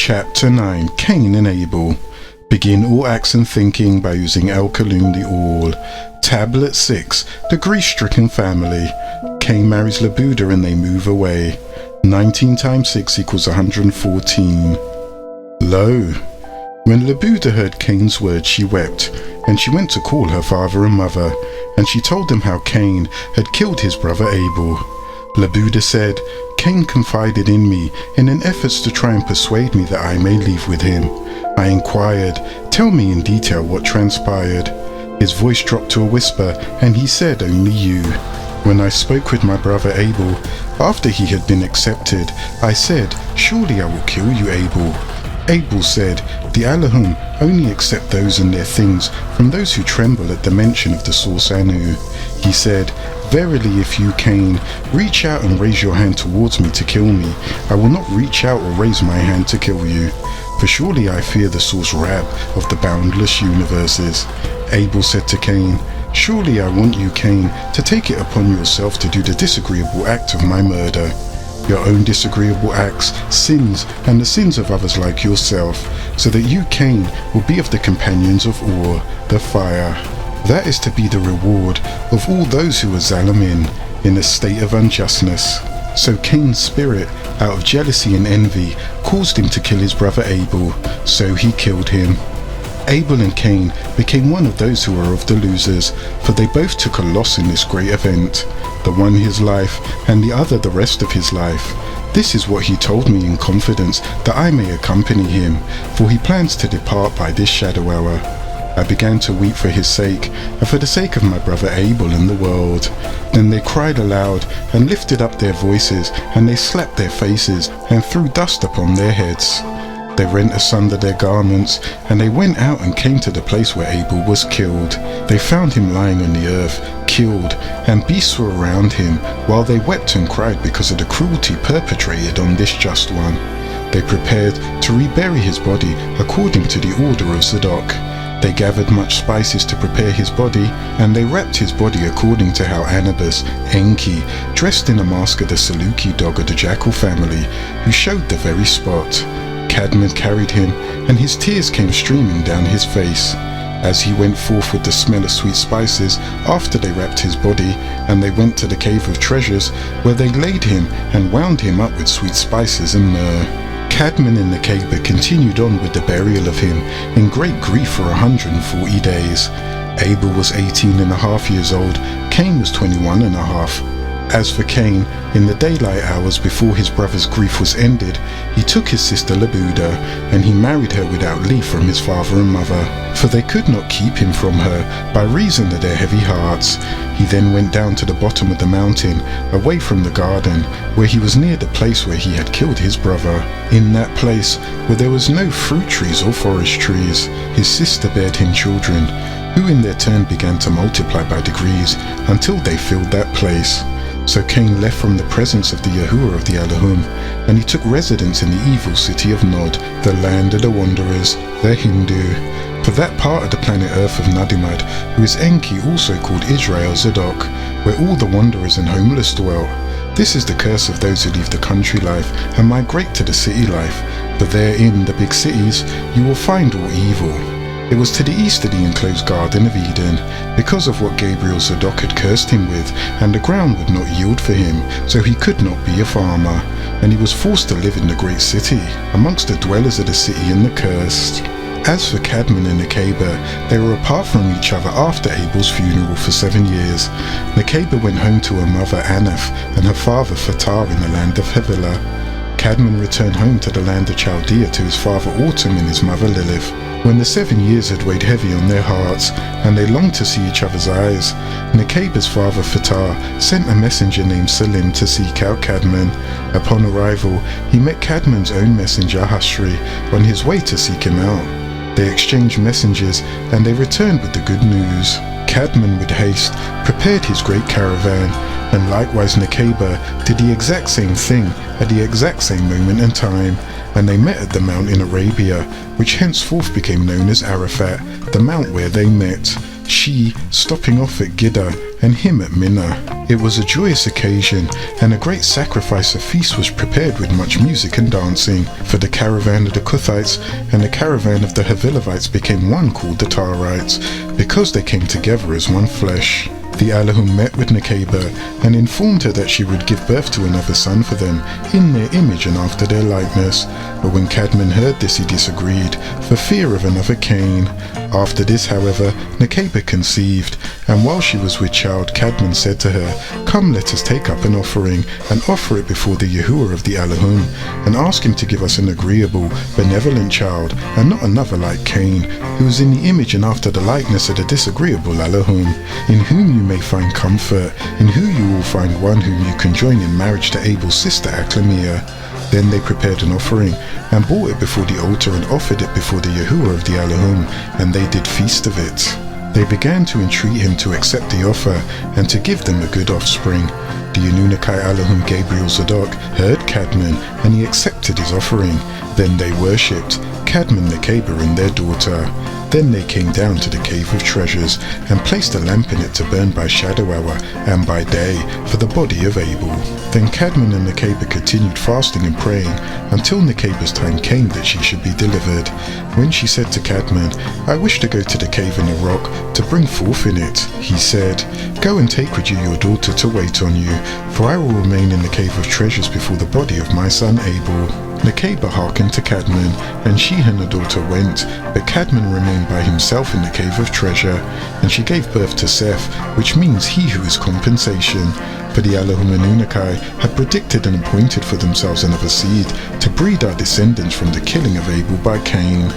Chapter 9, Cain and Abel. Begin all acts and thinking by using Al-Kalum the All. Tablet 6, the grief-stricken family. Cain marries Labuda and they move away. 19 times 6 equals 114. Lo! When Labuda heard Cain's words, she wept, and she went to call her father and mother, and she told them how Cain had killed his brother Abel. Labuda said, Cain confided in me in an effort to try and persuade me that I may leave with him. I inquired, tell me in detail what transpired. His voice dropped to a whisper, and he said, only you. When I spoke with my brother Abel, after he had been accepted, I said, surely I will kill you, Abel. Abel said, the Allahum only accept those and their things from those who tremble at the mention of the source Anu. He said, verily if you, Cain, reach out and raise your hand towards me to kill me, I will not reach out or raise my hand to kill you. For surely I fear the source Rab of the boundless universes. Abel said to Cain, surely I want you, Cain, to take it upon yourself to do the disagreeable act of my murder. Your own disagreeable acts, sins, and the sins of others like yourself, so that you, Cain, will be of the companions of Ur, the fire. That is to be the reward of all those who are Zalimin, in a state of unjustness. So Cain's spirit, out of jealousy and envy, caused him to kill his brother Abel, so he killed him. Abel and Cain became one of those who were of the losers, for they both took a loss in this great event, the one his life, and the other the rest of his life. This is what he told me in confidence, that I may accompany him, for he plans to depart by this shadow hour. I began to weep for his sake, and for the sake of my brother Abel and the world. Then they cried aloud, and lifted up their voices, and they slapped their faces, and threw dust upon their heads. They rent asunder their garments, and they went out and came to the place where Abel was killed. They found him lying on the earth, killed, and beasts were around him, while they wept and cried because of the cruelty perpetrated on this just one. They prepared to rebury his body according to the order of Zadok. They gathered much spices to prepare his body, and they wrapped his body according to how Anubis, Enki, dressed in a mask of the Saluki dog of the jackal family, who showed the very spot. Cadman carried him, and his tears came streaming down his face, as he went forth with the smell of sweet spices after they wrapped his body, and they went to the cave of treasures, where they laid him and wound him up with sweet spices and myrrh. Cadman and Nikeba continued on with the burial of him in great grief for 140 days. Abel was 18.5 years old, Cain was 21.5. As for Cain, in the daylight hours before his brother's grief was ended, he took his sister Labuda, and he married her without leave from his father and mother, for they could not keep him from her by reason of their heavy hearts. He then went down to the bottom of the mountain, away from the garden, where he was near the place where he had killed his brother. In that place, where there was no fruit trees or forest trees, his sister bare him children, who in their turn began to multiply by degrees, until they filled that place. So Cain left from the presence of the Yahuwah of the Allahum, and he took residence in the evil city of Nod, the land of the wanderers, the Hindu. For that part of the planet Earth of Nadimad, who is Enki, also called Israel Zadok, where all the wanderers and homeless dwell. This is the curse of those who leave the country life and migrate to the city life, for therein, the big cities, you will find all evil. It was to the east of the enclosed Garden of Eden, because of what Gabriel Zadok had cursed him with, and the ground would not yield for him, so he could not be a farmer, and he was forced to live in the great city, amongst the dwellers of the city and the cursed. As for Cadman and Nikeba, they were apart from each other after Abel's funeral for 7 years. Nikeba went home to her mother Anaph and her father Fatar in the land of Havilah. Cadman returned home to the land of Chaldea to his father Autumn and his mother Lilith. When the 7 years had weighed heavy on their hearts, and they longed to see each other's eyes, Nikeba's father Fatar sent a messenger named Salim to seek out Cadman. Upon arrival, he met Cadman's own messenger Hashri on his way to seek him out. They exchanged messengers, and they returned with the good news. Cadman with haste prepared his great caravan, and likewise Nikeba did the exact same thing at the exact same moment and time, and they met at the mount in Arabia, which henceforth became known as Arafat, the mount where they met. she stopping off at Gidda and him at Minna. It was a joyous occasion, and a great sacrifice of feast was prepared with much music and dancing, for the caravan of the Kuthites and the caravan of the Havilavites became one called the Tarites, because they came together as one flesh. The Allahum met with Nikeba and informed her that she would give birth to another son for them, in their image and after their likeness. But when Cadman heard this, he disagreed, for fear of another Cain. After this, however, Nikeba conceived, and while she was with child, Cadman said to her, "Come, let us take up an offering, and offer it before the Yahuwah of the Allahum, and ask him to give us an agreeable, benevolent child, and not another like Cain, who is in the image and after the likeness of the disagreeable Allahum, in whom you may find comfort, in whom you will find one whom you can join in marriage to Abel's sister Aklamia." Then they prepared an offering, and brought it before the altar, and offered it before the Yahuwah of the Allahum, and they did feast of it. They began to entreat him to accept the offer, and to give them a good offspring. The Anunnaki Allahum Gabriel Zadok heard Cadman, and he accepted his offering. Then they worshipped Cadman, Nikeba, and their daughter. Then they came down to the cave of treasures, and placed a lamp in it to burn by shadow hour, and by day, for the body of Abel. Then Cadman and Nikeba continued fasting and praying, until Nikeba's time came that she should be delivered. When she said to Cadman, "I wish to go to the cave in the rock, to bring forth in it," he said, "Go and take with you your daughter to wait on you, for I will remain in the cave of treasures before the body of my son Abel." Nikeba hearkened to Cadman, and she and her daughter went, but Cadman remained by himself in the cave of treasure, and she gave birth to Seth, which means he who is compensation. For the Allahum Anunnaki had predicted and appointed for themselves another seed, to breed our descendants from the killing of Abel by Cain.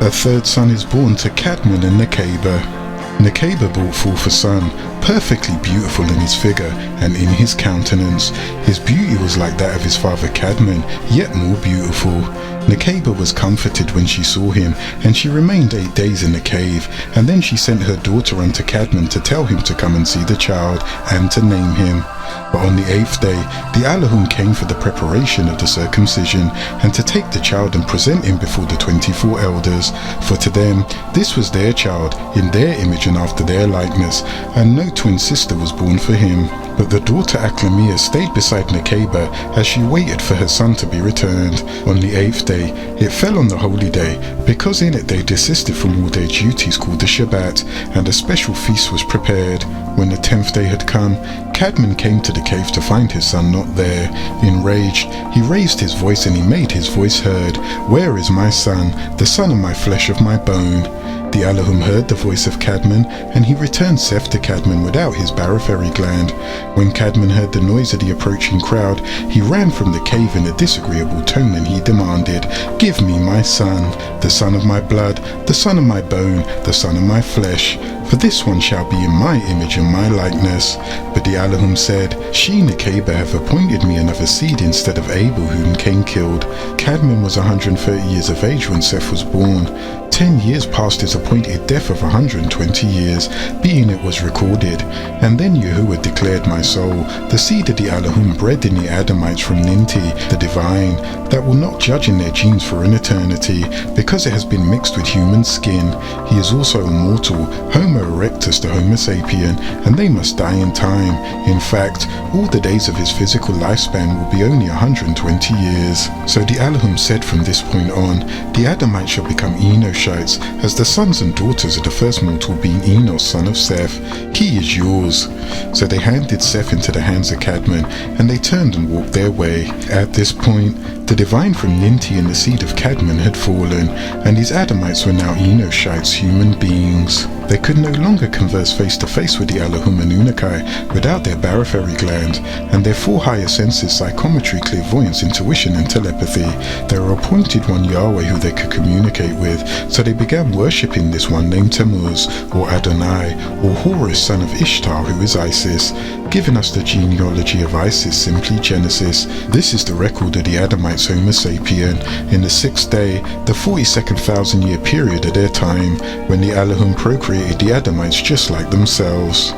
A third son is born to Cadman and Nikeba. Nikeba brought forth a son, perfectly beautiful in his figure and in his countenance. His beauty was like that of his father Cadman, yet more beautiful. Nikeba was comforted when she saw him, and she remained 8 days in the cave, and then she sent her daughter unto Cadman to tell him to come and see the child, and to name him. But on the 8th day, the Allahum came for the preparation of the circumcision, and to take the child and present him before the 24 elders, for to them this was their child, in their image and after their likeness, and no twin sister was born for him. But the daughter Aklamia stayed beside Nikeba as she waited for her son to be returned. On the 8th day, it fell on the holy day, because in it they desisted from all their duties called the Shabbat, and a special feast was prepared. When the 10th day had come, Cadman came to the cave to find his son not there. Enraged, he raised his voice and he made his voice heard, "Where is my son, the son of my flesh of my bone?" The Allahum heard the voice of Cadman, and he returned Seth to Cadman without his barophary gland. When Cadman heard the noise of the approaching crowd, he ran from the cave in a disagreeable tone, and he demanded, "Give me my son, the son of my blood, the son of my bone, the son of my flesh, for this one shall be in my image and my likeness." But the Allahum said, "She, Nikeba, have appointed me another seed instead of Abel, whom Cain killed." Cadman was 130 years of age when Seth was born. 10 years past his appointed death of 120 years, being it was recorded. And then Yahuwah declared my soul, the seed of the Allahum bred in the Adamites from Ninti, the divine, that will not judge in their genes for an eternity, because it has been mixed with human skin. He is also immortal, Homo erectus the Homo sapien, and they must die in time. In fact, all the days of his physical lifespan will be only 120 years. So the Allahum said from this point on, the Adamites shall become Enoshites, as the sons and daughters of the first mortal being Enos, son of Seth. He is yours. So they handed Seth into the hands of Cadman, and they turned and walked their way. At this point, the divine from Ninti and the seed of Cadman had fallen, and these Adamites were now Enoshites, human beings. They could no longer converse face to face with the Allahum Anunnaki without their barophary gland, and their 4 higher senses, psychometry, clairvoyance, intuition, and telepathy. They were appointed one Yahweh who they could communicate with, so they began worshipping this one named Tammuz, or Adonai, or Horus, son of Ishtar, who is Isis. Giving us the genealogy of Isis, simply Genesis. This is the record of the Adamites Homo sapien, in the 6th day, the 42nd 1,000-year period of their time, when the Allahum procreated the Adamites just like themselves.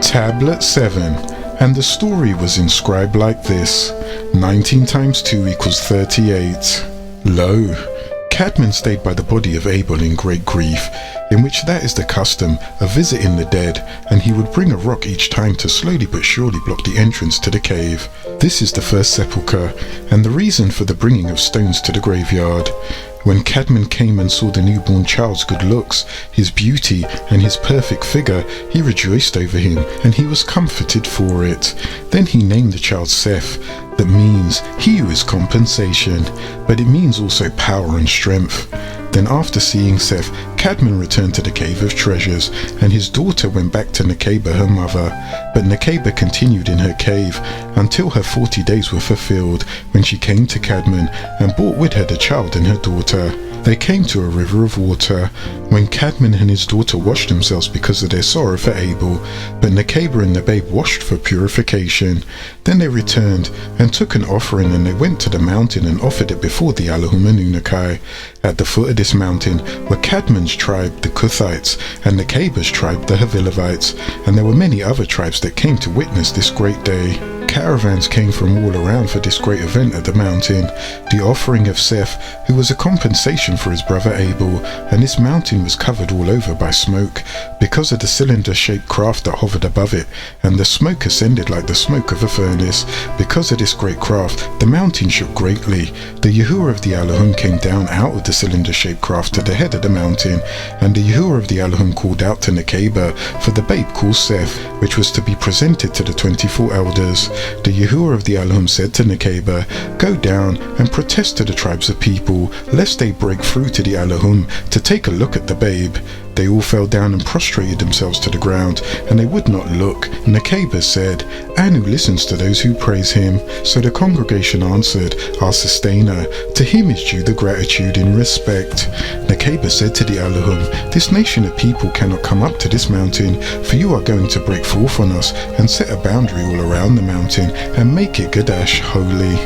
Tablet 7. And the story was inscribed like this: 19 times 2 equals 38. Lo, Cadman stayed by the body of Abel in great grief. in which that is the custom of visiting the dead, and he would bring a rock each time to slowly but surely block the entrance to the cave. This is the first sepulchre, and the reason for the bringing of stones to the graveyard. When Cadman came and saw the newborn child's good looks, his beauty, and his perfect figure, he rejoiced over him, and he was comforted for it. Then he named the child Seth, that means he who is compensation, but it means also power and strength. Then after seeing Seth, Cadman returned to the Cave of Treasures, and his daughter went back to Nikeba, her mother. But Nikeba continued in her cave until her 40 days were fulfilled, when she came to Cadman and brought with her the child and her daughter. They came to a river of water, when Cadman and his daughter washed themselves because of their sorrow for Abel, but Nikeba and the babe washed for purification. Then they returned and took an offering, and they went to the mountain and offered it before the Al-Mahdi. At the foot of this mountain were Cadman's tribe, the Kuthites, and Nikeba's tribe, the Havilites, and there were many other tribes that came to witness this great day. Caravans came from all around for this great event at the mountain, the offering of Seth, who was a compensation for his brother Abel, and this mountain was covered all over by smoke, because of the cylinder-shaped craft that hovered above it, and the smoke ascended like the smoke of a furnace. Because of this great craft, the mountain shook greatly. The Yahuwah of the Elohim came down out of the cylinder-shaped craft to the head of the mountain, and the Yahuwah of the Elohim called out to Nikeba for the babe called Seth, which was to be presented to the 24 elders. The Yahuwah of the Elohim said to Nikeba, "Go down and protest to the tribes of people, lest they break through to the Elohim to take a look at the babe." They all fell down and prostrated themselves to the ground, and they would not look. Nikeba said, "Anu listens to those who praise him." So the congregation answered, "Our sustainer, to him is due the gratitude in respect." Nikeba said to the Elohim, "This nation of people cannot come up to this mountain, for you are going to break forth on us and set a boundary all around the mountain and make it Gadash, holy."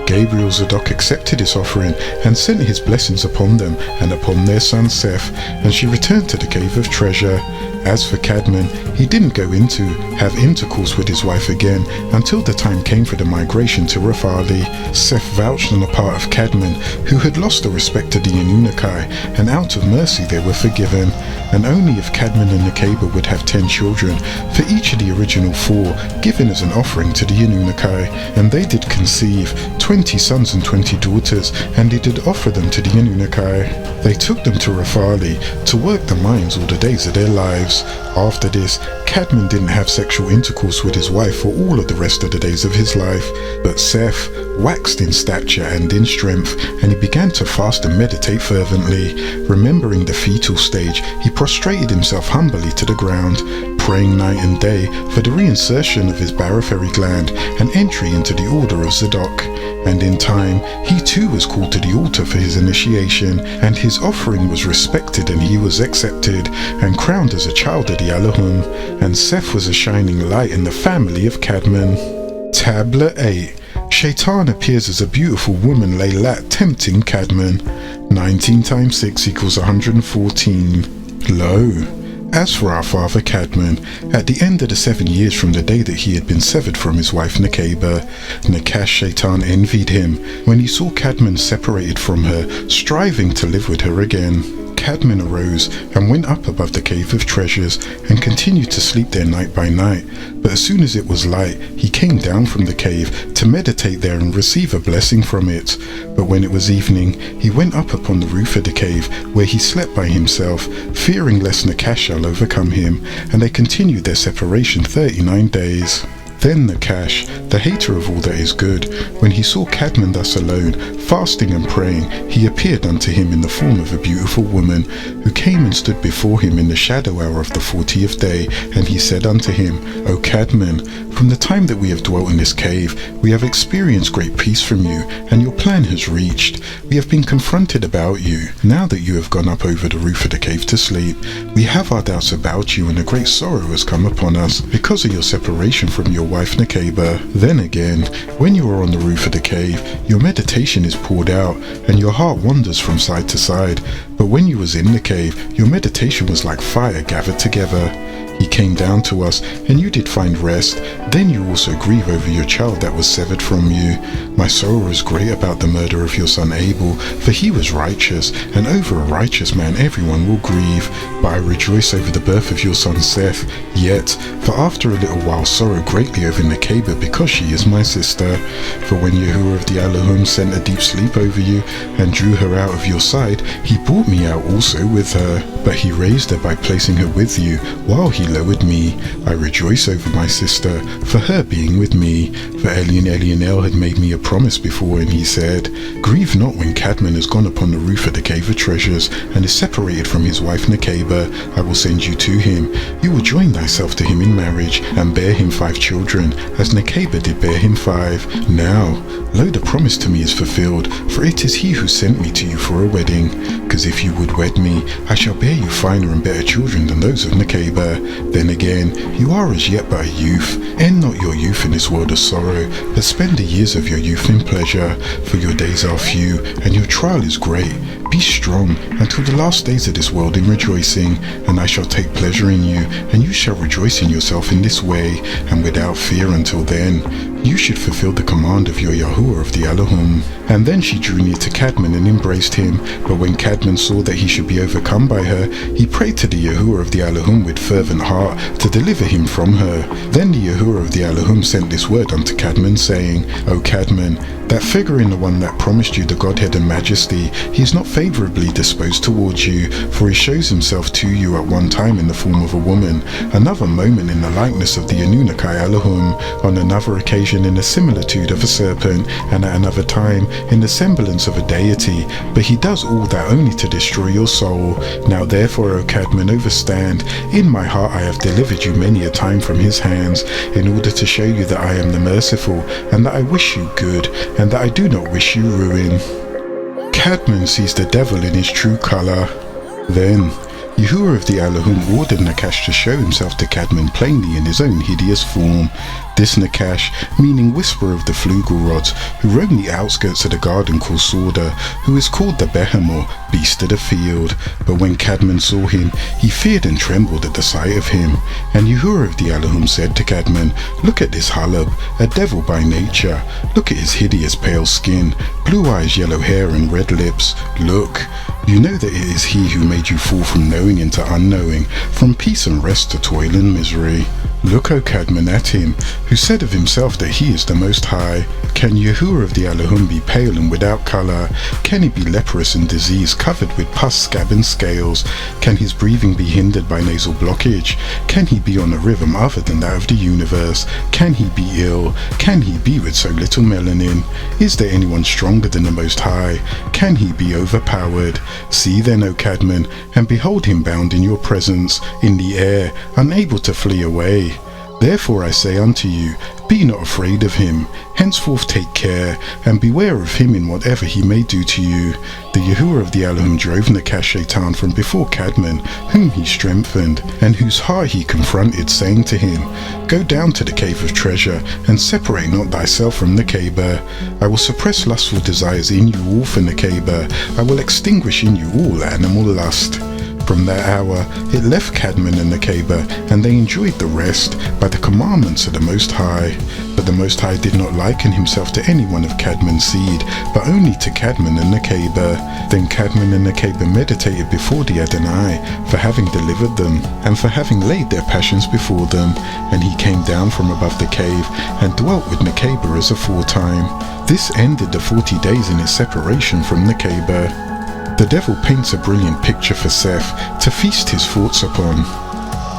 Gabriel Zadok accepted this offering and sent his blessings upon them and upon their son Seth, and she returned to the Cave of Treasure. As for Cadman, he didn't go in to have intercourse with his wife again until the time came for the migration to Al-Haadi. Seth vouched on the part of Cadman, who had lost the respect of the Anunnaki, and out of mercy they were forgiven. And only if Cadman and Nikeba would have 10 children, for each of the original 4, given as an offering to the Anunnaki. And they did conceive 20 sons and 20 daughters, and they did offer them to the Anunnaki. They took them to Al-Haadi to work the mines all the days of their lives. After this, Cadman didn't have sexual intercourse with his wife for all of the rest of the days of his life, but Seth waxed in stature and in strength, and he began to fast and meditate fervently. Remembering the fetal stage, he prostrated himself humbly to the ground, praying night and day for the reinsertion of his barotheric gland and entry into the order of Zadok. And in time, he too was called to the altar for his initiation, and his offering was respected, and he was accepted and crowned as a child of the Elohim. And Seth was a shining light in the family of Cadman. Tablet 8. Shaytan appears as a beautiful woman Laylat tempting Cadman. 19 times 6 equals 114. Lo. As for our father Cadman, at the end of the 7 years from the day that he had been severed from his wife Nikeba, Nakash Shaytan envied him when he saw Cadman separated from her, striving to live with her again. Cadman arose and went up above the Cave of Treasures and continued to sleep there night by night. But as soon as it was light, he came down from the cave to meditate there and receive a blessing from it. But when it was evening, he went up upon the roof of the cave, where he slept by himself, fearing lest Nakash shall overcome him, and they continued their separation 39 days. Then Nakash, the hater of all that is good, when he saw Cadman thus alone, fasting and praying, he appeared unto him in the form of a beautiful woman, who came and stood before him in the shadow hour of the 40th day, and he said unto him, O Cadman, from the time that we have dwelt in this cave, we have experienced great peace from you, and your plan has reached. We have been confronted about you. Now that you have gone up over the roof of the cave to sleep, we have our doubts about you, and a great sorrow has come upon us, because of your separation from your wife Nikeba. Then again, when you are on the roof of the cave, your meditation is poured out, and your heart wanders from side to side. But when you was in the cave, your meditation was like fire gathered together. He came down to us, and you did find rest. Then you also grieve over your child that was severed from you. My sorrow is great about the murder of your son Abel, for he was righteous, and over a righteous man everyone will grieve. But I rejoice over the birth of your son Seth. Yet, for after a little while sorrow greatly over Nikeba, because she is my sister. For when Yahuwah of the Elohim sent a deep sleep over you, and drew her out of your side, he brought me out also with her. But he raised her by placing her with you, while he lowered me. I rejoice over my sister, for her being with me. For Elionel had made me a promise before, and he said, Grieve not when Cadman has gone upon the roof of the cave of treasures, and is separated from his wife Nikeba. I will send you to him. You will join thyself to him in marriage, and bear him 5 children, as Nikeba did bear him 5. Now, lo, the promise to me is fulfilled, for it is he who sent me to you for a wedding. Because if you would wed me, I shall bear you finer and better children than those of Nikeba. Then again, you are as yet but a youth. End not your youth in this world of sorrow, but spend the years of your youth in pleasure. For your days are few, and your trial is great. Be strong until the last days of this world in rejoicing, and I shall take pleasure in you, and you shall rejoice in yourself in this way, and without fear until then. You should fulfill the command of your Yahuwah of the Elohim. And then she drew near to Cadman and embraced him. But when Cadman saw that he should be overcome by her, he prayed to the Yahuwah of the Elohim with fervent heart to deliver him from her. Then the Yahuwah of the Elohim sent this word unto Cadman, saying, O Cadman, that figure in the one that promised you the Godhead and majesty, he is not favorably disposed towards you, for he shows himself to you at one time in the form of a woman, another moment in the likeness of the Anunnaki Elohim, on another occasion in the similitude of a serpent, and at another time in the semblance of a deity. But he does all that only to destroy your soul. Now therefore, O Cadman, overstand. In my heart I have delivered you many a time from his hands, in order to show you that I am the merciful, and that I wish you good, and that I do not wish you ruin. Cadman sees the devil in his true colour. Then Yahuwah of the Elohim ordered Nakash to show himself to Cadman plainly in his own hideous form. This Nakash, meaning whisperer of the flugel rods, who roam the outskirts of the garden called Sorda, who is called the Behemoth, beast of the field. But when Cadman saw him, he feared and trembled at the sight of him. And Yahuwah of the Elohim said to Cadman, Look at this Halab, a devil by nature. Look at his hideous pale skin, blue eyes, yellow hair, and red lips. Look. You know that it is he who made you fall from knowing into unknowing, from peace and rest to toil and misery. Look, O Cadman, at him, who said of himself that he is the Most High. Can Yahuwah of the Elohim be pale and without colour? Can he be leprous and diseased, covered with pus, scab and scales? Can his breathing be hindered by nasal blockage? Can he be on a rhythm other than that of the universe? Can he be ill? Can he be with so little melanin? Is there anyone stronger than the Most High? Can he be overpowered? See then, O Cadman, and behold him bound in your presence, in the air, unable to flee away. Therefore I say unto you, be not afraid of him. Henceforth take care, and beware of him in whatever he may do to you. The Yahuwah of the Elohim drove Nakash Shaytan from before Cadman, whom he strengthened, and whose heart he confronted, saying to him, Go down to the cave of treasure, and separate not thyself from Nikeba. I will suppress lustful desires in you all for Nikeba. I will extinguish in you all animal lust. From that hour it left Cadman and Nikeba, and they enjoyed the rest by the commandments of the Most High. But the Most High did not liken himself to any one of Cadman's seed, but only to Cadman and Nikeba. Then Cadman and Nikeba meditated before the Adonai, for having delivered them, and for having laid their passions before them. And he came down from above the cave, and dwelt with Nikeba as aforetime. This ended the 40 days in his separation from Nikeba. The devil paints a brilliant picture for Seth to feast his thoughts upon.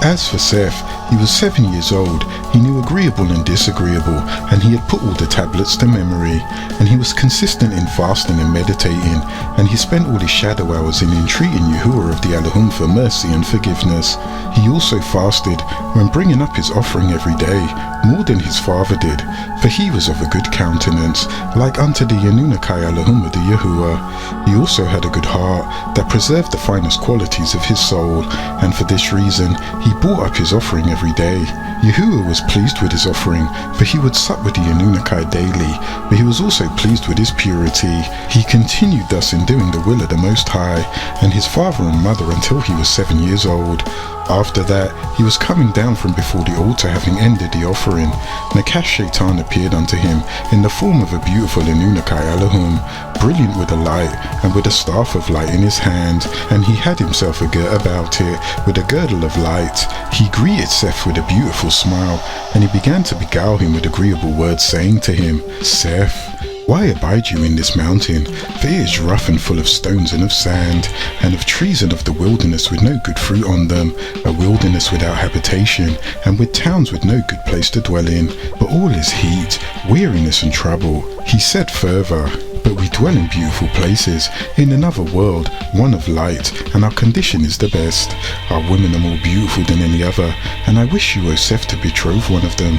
As for Seth, he was 7 years old, he knew agreeable and disagreeable, and he had put all the tablets to memory, and he was consistent in fasting and meditating, and he spent all his shadow hours in entreating Yahuwah of the Elohim for mercy and forgiveness. He also fasted when bringing up his offering every day, more than his father did, for he was of a good countenance, like unto the Anunnaki Elohim of the Yahuwah. He also had a good heart, that preserved the finest qualities of his soul, and for this reason he brought up his offering every day. Yahuwah was pleased with his offering, for he would sup with the Anunnaki daily, but he was also pleased with his purity. He continued thus in doing the will of the Most High, and his father and mother until he was 7 years old. After that, he was coming down from before the altar, having ended the offering. Nakash Shaytan appeared unto him in the form of a beautiful Anunnaki Elohim, brilliant with a light, and with a staff of light in his hand, and he had himself a girt about it, with a girdle of light. He greeted Seth with a beautiful smile, and he began to beguile him with agreeable words, saying to him, Seth, why abide you in this mountain? For it is rough and full of stones and of sand, and of trees and of the wilderness with no good fruit on them, a wilderness without habitation, and with towns with no good place to dwell in, but all is heat, weariness and trouble. He said further, but we dwell in beautiful places, in another world, one of light, and our condition is the best. Our women are more beautiful than any other, and I wish you, O Seth, to betroth one of them.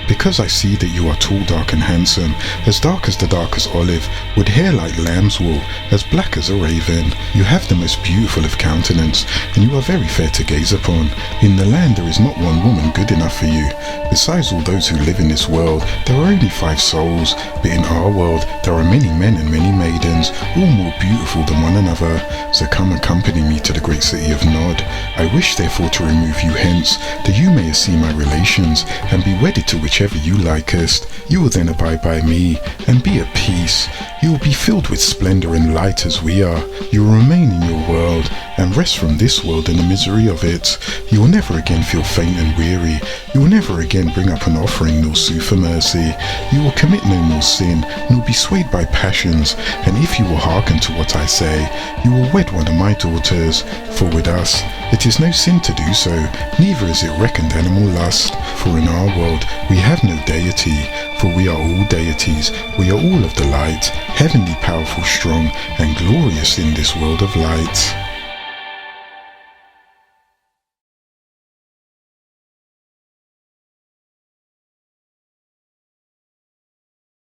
Because I see that you are tall, dark and handsome, as dark as the darkest olive, with hair like lamb's wool, as black as a raven. You have the most beautiful of countenance, and you are very fair to gaze upon. In the land there is not one woman good enough for you. Besides all those who live in this world, there are only 5 souls, but in our world there are many men and many maidens, all more beautiful than one another. So come accompany me to the great city of Nod. I wish therefore to remove you hence, that you may see my relations, and be wedded to whichever you likest. You will then abide by me, and be at peace. You will be filled with splendor and light as we are. You will remain in your world, and rest from this world and the misery of it. You will never again feel faint and weary. You will never again bring up an offering nor sue for mercy. You will commit no more sin, nor be swayed by passions, and if you will hearken to what I say, you will wed one of my daughters. For with us, it is no sin to do so, neither is it reckoned animal lust. For in our world we have no deity, for we are all deities. We are all of the light, heavenly, powerful, strong, and glorious in this world of light.